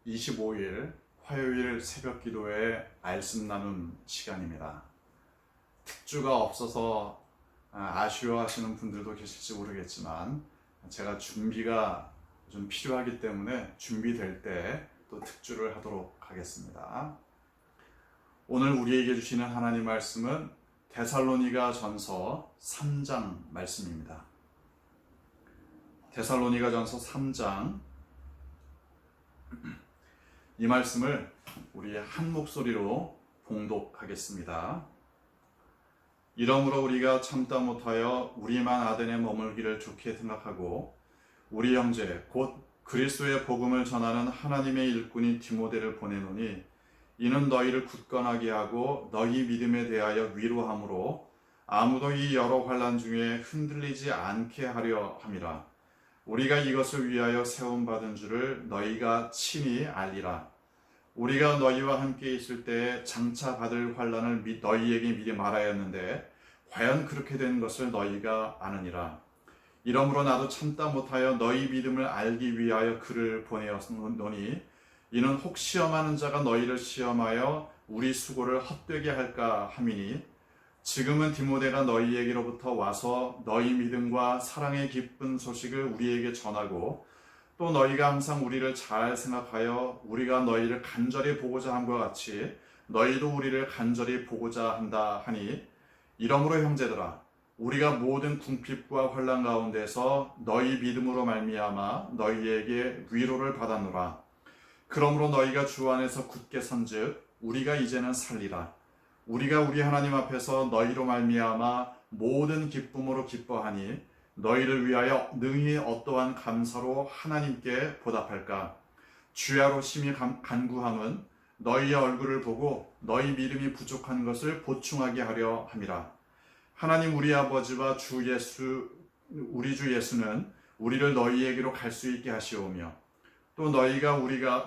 25일 화요일 새벽 기도의 말씀 나눔 시간입니다. 특주가 없어서 아쉬워하시는 분들도 계실지 모르겠지만 제가 준비가 좀 필요하기 때문에 준비될 때 또 특주를 하도록 하겠습니다. 오늘 우리에게 주시는 하나님 말씀은 데살로니가 전서 3장 말씀입니다. 데살로니가 전서 3장 이 말씀을 우리 한 목소리로 봉독하겠습니다. 이러므로 우리가 참다 못하여 우리만 아덴에 머물기를 좋게 생각하고 우리 형제 곧 그리스도의 복음을 전하는 하나님의 일꾼인 디모데를 보내노니 이는 너희를 굳건하게 하고 너희 믿음에 대하여 위로함으로 아무도 이 여러 환난 중에 흔들리지 않게 하려 함이라. 우리가 이것을 위하여 세움받은 줄을 너희가 친히 알리라. 우리가 너희와 함께 있을 때에 장차 받을 환난을 너희에게 미리 말하였는데 과연 그렇게 된 것을 너희가 아느니라. 이러므로 나도 참다 못하여 너희 믿음을 알기 위하여 글을 보내었노니 이는 혹 시험하는 자가 너희를 시험하여 우리 수고를 헛되게 할까 함이니 지금은 디모데가 너희에게로부터 와서 너희 믿음과 사랑의 기쁜 소식을 우리에게 전하고 또 너희가 항상 우리를 잘 생각하여 우리가 너희를 간절히 보고자 함과 같이 너희도 우리를 간절히 보고자 한다 하니 이러므로 형제들아 우리가 모든 궁핍과 환난 가운데서 너희 믿음으로 말미암아 너희에게 위로를 받았노라. 그러므로 너희가 주 안에서 굳게 선즉 우리가 이제는 살리라. 우리가 우리 하나님 앞에서 너희로 말미암아 모든 기쁨으로 기뻐하니 너희를 위하여 능히 어떠한 감사로 하나님께 보답할까. 주야로 심히 간구함은 너희의 얼굴을 보고 너희 믿음이 부족한 것을 보충하게 하려 함이라. 하나님 우리 아버지와 우리 주 예수는 우리를 너희에게로 갈 수 있게 하시오며 또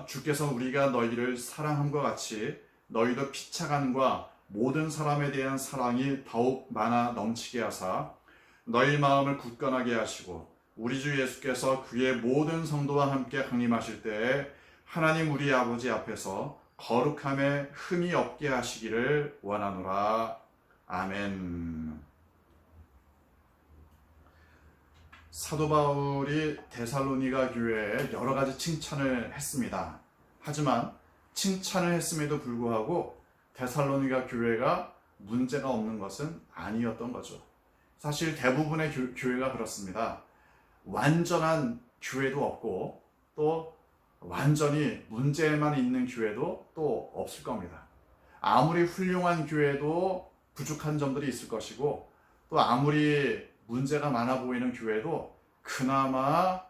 주께서 우리가 너희를 사랑함과 같이 너희도 피차간과 모든 사람에 대한 사랑이 더욱 많아 넘치게 하사 너희 마음을 굳건하게 하시고 우리 주 예수께서 그의 모든 성도와 함께 강림하실 때에 하나님 우리 아버지 앞에서 거룩함에 흠이 없게 하시기를 원하노라. 아멘. 사도 바울이 데살로니가 교회에 여러 가지 칭찬을 했습니다. 하지만 칭찬을 했음에도 불구하고 데살로니가 교회가 문제가 없는 것은 아니었던 거죠. 사실 대부분의 교회가 그렇습니다. 완전한 교회도 없고 또 완전히 문제만 있는 교회도 또 없을 겁니다. 아무리 훌륭한 교회도 부족한 점들이 있을 것이고 또 아무리 문제가 많아 보이는 교회도 그나마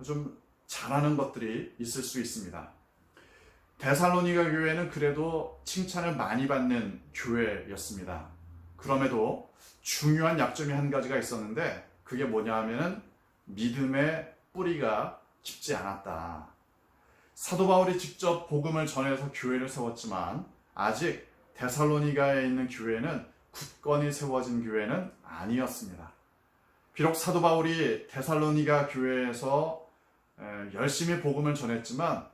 좀 잘하는 것들이 있을 수 있습니다. 데살로니가 교회는 그래도 칭찬을 많이 받는 교회였습니다. 그럼에도 중요한 약점이 한 가지가 있었는데 그게 뭐냐 하면은 믿음의 뿌리가 깊지 않았다. 사도 바울이 직접 복음을 전해서 교회를 세웠지만 아직 데살로니가에 있는 교회는 굳건히 세워진 교회는 아니었습니다. 비록 사도 바울이 데살로니가 교회에서 열심히 복음을 전했지만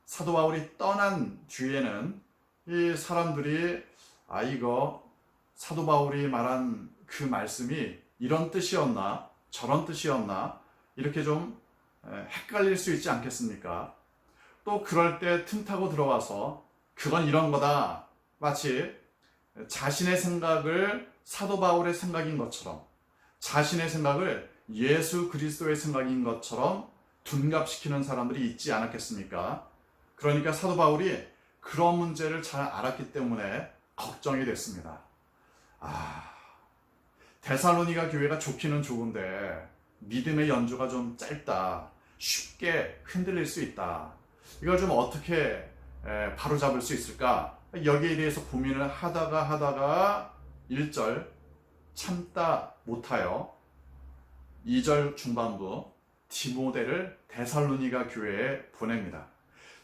사도 바울이 떠난 뒤에는 이 사람들이 이거 사도 바울이 말한 그 말씀이 이런 뜻이었나 저런 뜻이었나 이렇게 좀 헷갈릴 수 있지 않겠습니까? 또 그럴 때 틈타고 들어와서 그건 이런 거다 마치 자신의 생각을 사도 바울의 생각인 것처럼 자신의 생각을 예수 그리스도의 생각인 것처럼 둔갑시키는 사람들이 있지 않았겠습니까? 그러니까 사도 바울이 그런 문제를 잘 알았기 때문에 걱정이 됐습니다. 데살로니가 교회가 좋기는 좋은데 믿음의 연주가 좀 짧다. 쉽게 흔들릴 수 있다. 이걸 좀 어떻게 바로잡을 수 있을까? 여기에 대해서 고민을 하다가 1절 참다 못하여 2절 중반부 디모데를 데살로니가 교회에 보냅니다.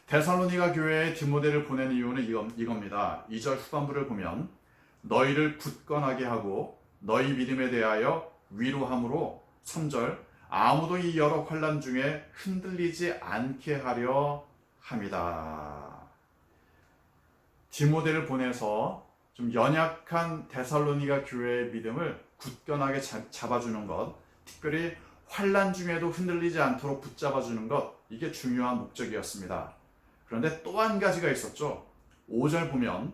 데살로니가 교회에 디모데를 보낸 이유는 이겁니다. 2절 후반부를 보면 너희를 굳건하게 하고 너희 믿음에 대하여 위로함으로 3절 아무도 이 여러 환난 중에 흔들리지 않게 하려 함이다. 디모데를 보내서 좀 연약한 데살로니가 교회의 믿음을 굳건하게 잡아주는 것, 특별히 환난 중에도 흔들리지 않도록 붙잡아주는 것, 이게 중요한 목적이었습니다. 그런데 또 한 가지가 있었죠. 5절 보면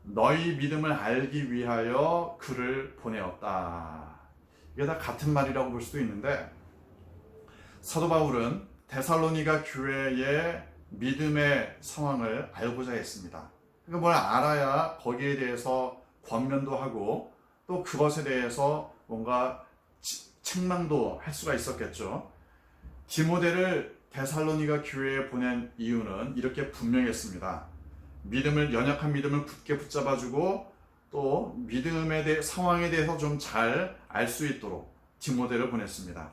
너희 믿음을 알기 위하여 그를 보내었다. 이게 다 같은 말이라고 볼 수도 있는데, 사도 바울은 데살로니가 교회의 믿음의 상황을 알고자 했습니다. 그러니까 뭘 알아야 거기에 대해서 권면도 하고 또 그것에 대해서 뭔가 책망도 할 수가 있었겠죠. 디모데를 데살로니가 교회에 보낸 이유는 이렇게 분명했습니다. 연약한 믿음을 굳게 붙잡아주고 또 믿음의 상황에 대해서 좀 잘 알 수 있도록 디모데를 보냈습니다.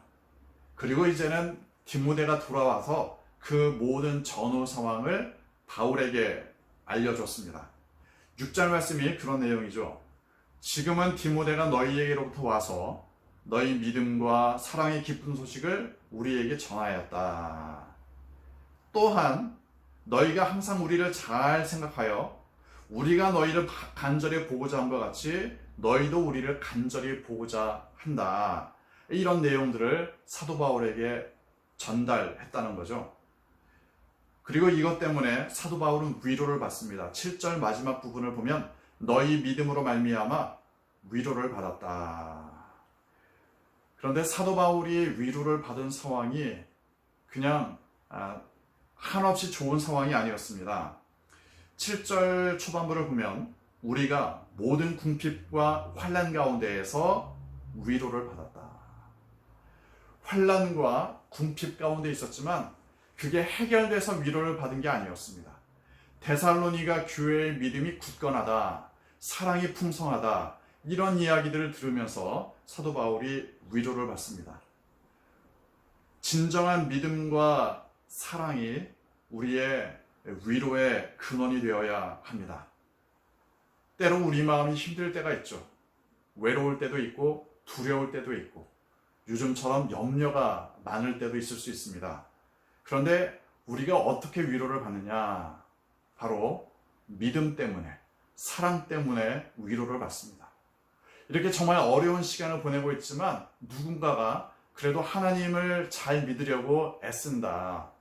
그리고 이제는 디모데가 돌아와서 그 모든 전후 상황을 바울에게 알려줬습니다. 6절 말씀이 그런 내용이죠. 지금은 디모데가 너희에게로부터 와서 너희 믿음과 사랑의 기쁜 소식을 우리에게 전하였다. 또한 너희가 항상 우리를 잘 생각하여 우리가 너희를 간절히 보고자 한 것 같이 너희도 우리를 간절히 보고자 한다. 이런 내용들을 사도 바울에게 전달했다는 거죠. 그리고 이것 때문에 사도 바울은 위로를 받습니다. 7절 마지막 부분을 보면 너희 믿음으로 말미암아 위로를 받았다. 그런데 사도 바울이 위로를 받은 상황이 그냥 한없이 좋은 상황이 아니었습니다. 7절 초반부를 보면 우리가 모든 궁핍과 환난 가운데에서 위로를 받았다. 환난과 궁핍 가운데 있었지만 그게 해결돼서 위로를 받은 게 아니었습니다. 데살로니가 교회의 믿음이 굳건하다, 사랑이 풍성하다, 이런 이야기들을 들으면서 사도 바울이 위로를 받습니다. 진정한 믿음과 사랑이 우리의 위로의 근원이 되어야 합니다. 때로 우리 마음이 힘들 때가 있죠. 외로울 때도 있고 두려울 때도 있고 요즘처럼 염려가 많을 때도 있을 수 있습니다. 그런데 우리가 어떻게 위로를 받느냐? 바로 믿음 때문에, 사랑 때문에 위로를 받습니다. 이렇게 정말 어려운 시간을 보내고 있지만 누군가가 그래도 하나님을 잘 믿으려고 애쓴다.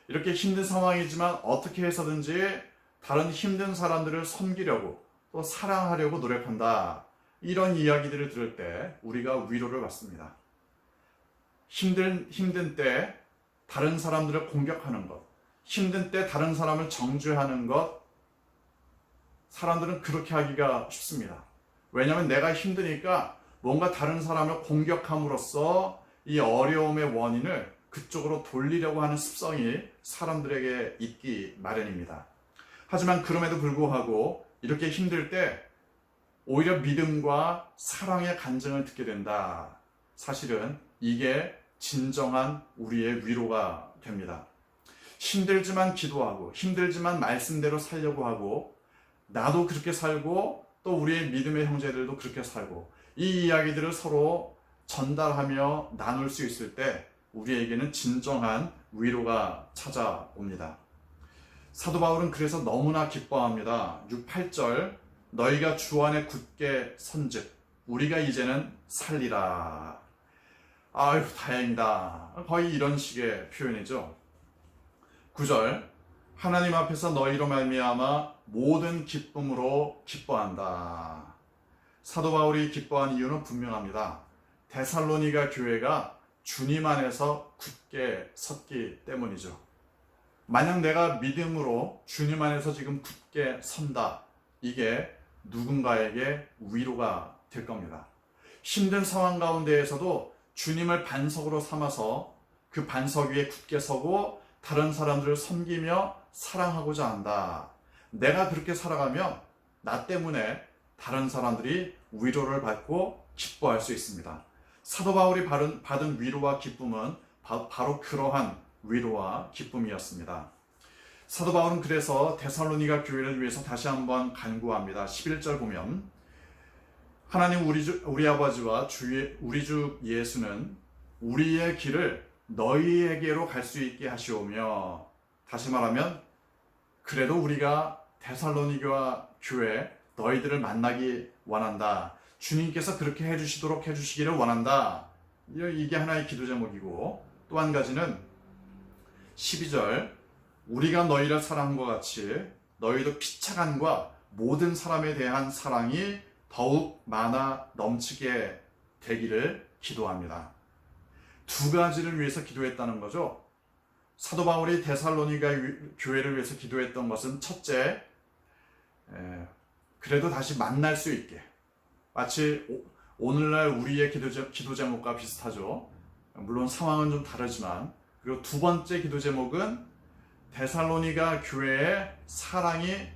이렇게 힘든 상황이지만 어떻게 해서든지 다른 힘든 사람들을 섬기려고 또 사랑하려고 노력한다. 이런 이야기들을 들을 때 우리가 위로를 받습니다. 힘든 때 다른 사람들을 공격하는 것, 힘든 때 다른 사람을 정죄하는 것, 사람들은 그렇게 하기가 쉽습니다. 왜냐하면 내가 힘드니까 뭔가 다른 사람을 공격함으로써 이 어려움의 원인을 그쪽으로 돌리려고 하는 습성이 사람들에게 있기 마련입니다. 하지만 그럼에도 불구하고 이렇게 힘들 때 오히려 믿음과 사랑의 간증을 듣게 된다. 사실은 이게 진정한 우리의 위로가 됩니다. 힘들지만 기도하고 힘들지만 말씀대로 살려고 하고 나도 그렇게 살고 또 우리의 믿음의 형제들도 그렇게 살고 이 이야기들을 서로 전달하며 나눌 수 있을 때 우리에게는 진정한 위로가 찾아옵니다. 사도 바울은 그래서 너무나 기뻐합니다. 6, 8절 너희가 주 안에 굳게 선즉 우리가 이제는 살리라. 아유 다행이다. 거의 이런 식의 표현이죠. 9절 하나님 앞에서 너희로 말미암아 모든 기쁨으로 기뻐한다. 사도 바울이 기뻐한 이유는 분명합니다. 데살로니가 교회가 주님 안에서 굳게 섰기 때문이죠. 만약 내가 믿음으로 주님 안에서 지금 굳게 선다. 이게 누군가에게 위로가 될 겁니다. 힘든 상황 가운데에서도 주님을 반석으로 삼아서 그 반석 위에 굳게 서고 다른 사람들을 섬기며 사랑하고자 한다. 내가 그렇게 살아가면 나 때문에 다른 사람들이 위로를 받고 기뻐할 수 있습니다. 사도 바울이 받은 위로와 기쁨은 바로 그러한 위로와 기쁨이었습니다. 사도 바울은 그래서 데살로니가 교회를 위해서 다시 한번 간구합니다. 11절 보면 하나님 우리 아버지와 우리 주 예수는 우리의 길을 너희에게로 갈 수 있게 하시오며 다시 말하면 그래도 우리가 데살로니가 교회 너희들을 만나기 원한다. 주님께서 그렇게 해주시기를 원한다. 이게 하나의 기도 제목이고, 또 한 가지는 12절 우리가 너희를 사랑한 것 같이 너희도 피차간과 모든 사람에 대한 사랑이 더욱 많아 넘치게 되기를 기도합니다. 두 가지를 위해서 기도했다는 거죠. 사도 바울이 데살로니가 교회를 위해서 기도했던 것은 첫째, 그래도 다시 만날 수 있게, 마치 오늘날 우리의 기도 제목과 비슷하죠. 물론 상황은 좀 다르지만. 그리고 두 번째 기도 제목은 데살로니가 교회에 사랑이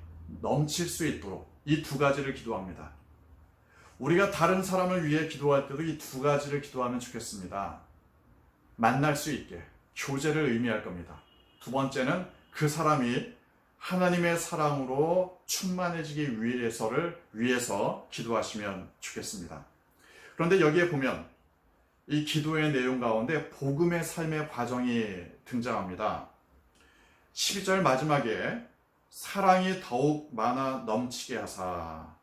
넘칠 수 있도록, 이 두 가지를 기도합니다. 우리가 다른 사람을 위해 기도할 때도 이 두 가지를 기도하면 좋겠습니다. 만날 수 있게, 교제를 의미할 겁니다. 두 번째는 그 사람이 하나님의 사랑으로 충만해지기 위해서 기도하시면 좋겠습니다. 그런데 여기에 보면 이 기도의 내용 가운데 복음의 삶의 과정이 등장합니다. 12절 마지막에 사랑이 더욱 많아 넘치게 하사,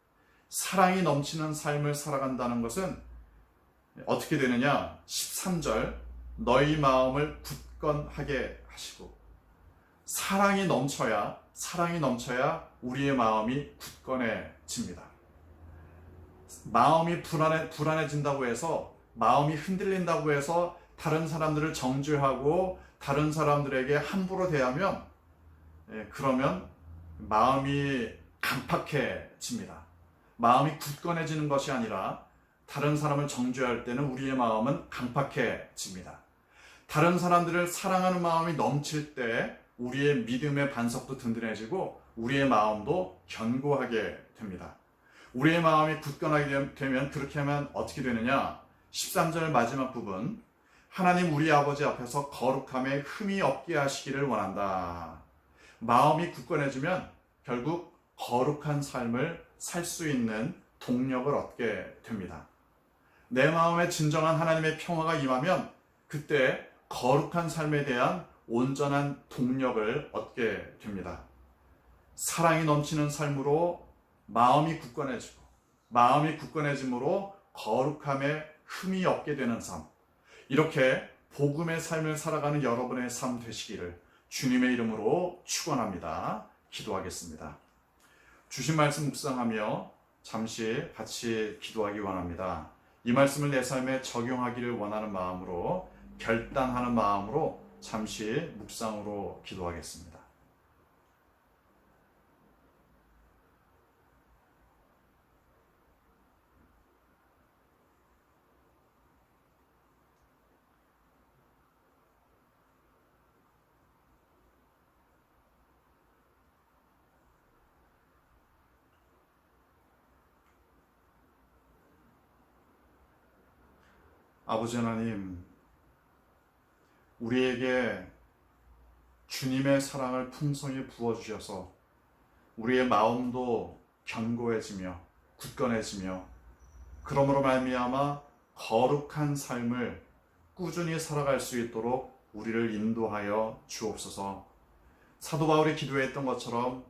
사랑이 넘치는 삶을 살아간다는 것은 어떻게 되느냐? 13절 너희 마음을 굳건하게 하시고, 사랑이 넘쳐야 우리의 마음이 굳건해집니다. 마음이 불안해진다고 해서, 마음이 흔들린다고 해서 다른 사람들을 정죄하고 다른 사람들에게 함부로 대하면, 그러면 마음이 강팍해집니다. 마음이 굳건해지는 것이 아니라 다른 사람을 정죄할 때는 우리의 마음은 강팍해집니다. 다른 사람들을 사랑하는 마음이 넘칠 때 우리의 믿음의 반석도 든든해지고 우리의 마음도 견고하게 됩니다. 우리의 마음이 굳건하게 되면, 그렇게 하면 어떻게 되느냐? 13절 마지막 부분, 하나님 우리 아버지 앞에서 거룩함에 흠이 없게 하시기를 원한다. 마음이 굳건해지면 결국 거룩한 삶을 살 수 있는 동력을 얻게 됩니다. 내 마음에 진정한 하나님의 평화가 임하면 그때 거룩한 삶에 대한 온전한 동력을 얻게 됩니다. 사랑이 넘치는 삶으로 마음이 굳건해지고, 마음이 굳건해짐으로 거룩함에 흠이 없게 되는 삶, 이렇게 복음의 삶을 살아가는 여러분의 삶 되시기를 주님의 이름으로 축원합니다. 기도하겠습니다. 주신 말씀 묵상하며 잠시 같이 기도하기 원합니다. 이 말씀을 내 삶에 적용하기를 원하는 마음으로, 결단하는 마음으로 잠시 묵상으로 기도하겠습니다. 아버지 하나님, 우리에게 주님의 사랑을 풍성히 부어주셔서 우리의 마음도 견고해지며 굳건해지며, 그러므로 말미암아 거룩한 삶을 꾸준히 살아갈 수 있도록 우리를 인도하여 주옵소서. 사도 바울이 기도했던 것처럼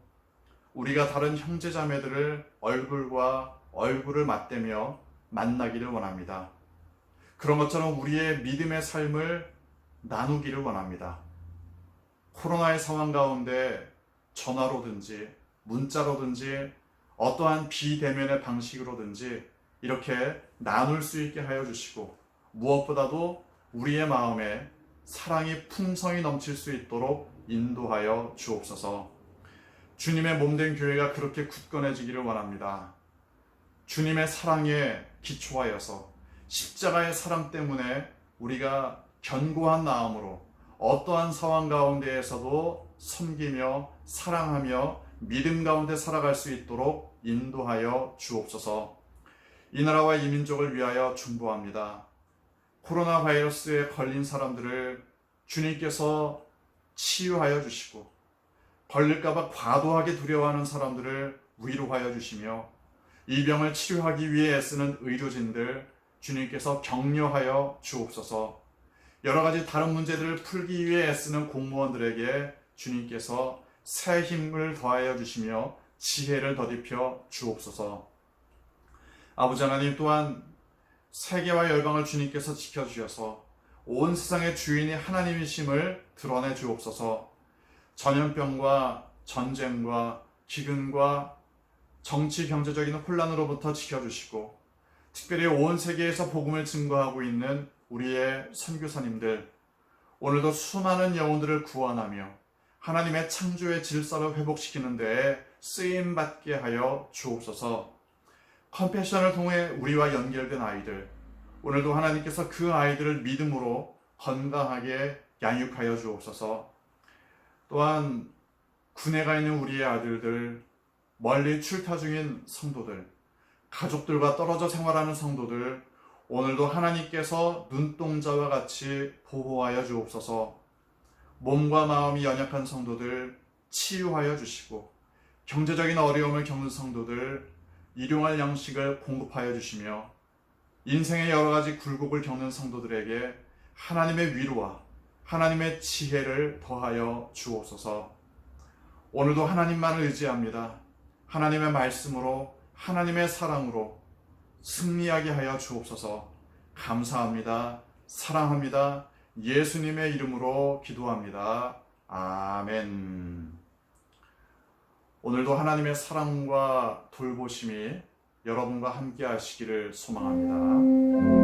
우리가 다른 형제자매들을 얼굴과 얼굴을 맞대며 만나기를 원합니다. 그런 것처럼 우리의 믿음의 삶을 나누기를 원합니다. 코로나의 상황 가운데 전화로든지 문자로든지 어떠한 비대면의 방식으로든지 이렇게 나눌 수 있게 하여 주시고, 무엇보다도 우리의 마음에 사랑이 풍성히 넘칠 수 있도록 인도하여 주옵소서. 주님의 몸된 교회가 그렇게 굳건해지기를 원합니다. 주님의 사랑에 기초하여서, 십자가의 사랑 때문에 우리가 견고한 마음으로 어떠한 상황 가운데에서도 섬기며 사랑하며 믿음 가운데 살아갈 수 있도록 인도하여 주옵소서. 이 나라와 이 민족을 위하여 중보합니다. 코로나 바이러스에 걸린 사람들을 주님께서 치유하여 주시고, 걸릴까봐 과도하게 두려워하는 사람들을 위로하여 주시며, 이 병을 치료하기 위해 애쓰는 의료진들 주님께서 격려하여 주옵소서. 여러 가지 다른 문제들을 풀기 위해 애쓰는 공무원들에게 주님께서 새 힘을 더하여 주시며 지혜를 더딥혀 주옵소서. 아버지 하나님, 또한 세계와 열방을 주님께서 지켜주셔서 온 세상의 주인이 하나님이심을 드러내 주옵소서. 전염병과 전쟁과 기근과 정치 경제적인 혼란으로부터 지켜주시고, 특별히 온 세계에서 복음을 증거하고 있는 우리의 선교사님들, 오늘도 수많은 영혼들을 구원하며 하나님의 창조의 질서를 회복시키는 데에 쓰임받게 하여 주옵소서. 컴패션을 통해 우리와 연결된 아이들, 오늘도 하나님께서 그 아이들을 믿음으로 건강하게 양육하여 주옵소서. 또한 군에 가 있는 우리의 아들들, 멀리 출타 중인 성도들, 가족들과 떨어져 생활하는 성도들, 오늘도 하나님께서 눈동자와 같이 보호하여 주옵소서. 몸과 마음이 연약한 성도들 치유하여 주시고, 경제적인 어려움을 겪는 성도들 일용할 양식을 공급하여 주시며, 인생의 여러 가지 굴곡을 겪는 성도들에게 하나님의 위로와 하나님의 지혜를 더하여 주옵소서. 오늘도 하나님만을 의지합니다. 하나님의 말씀으로, 하나님의 사랑으로 승리하게 하여 주옵소서. 감사합니다. 사랑합니다. 예수님의 이름으로 기도합니다. 아멘. 오늘도 하나님의 사랑과 돌보심이 여러분과 함께 하시기를 소망합니다.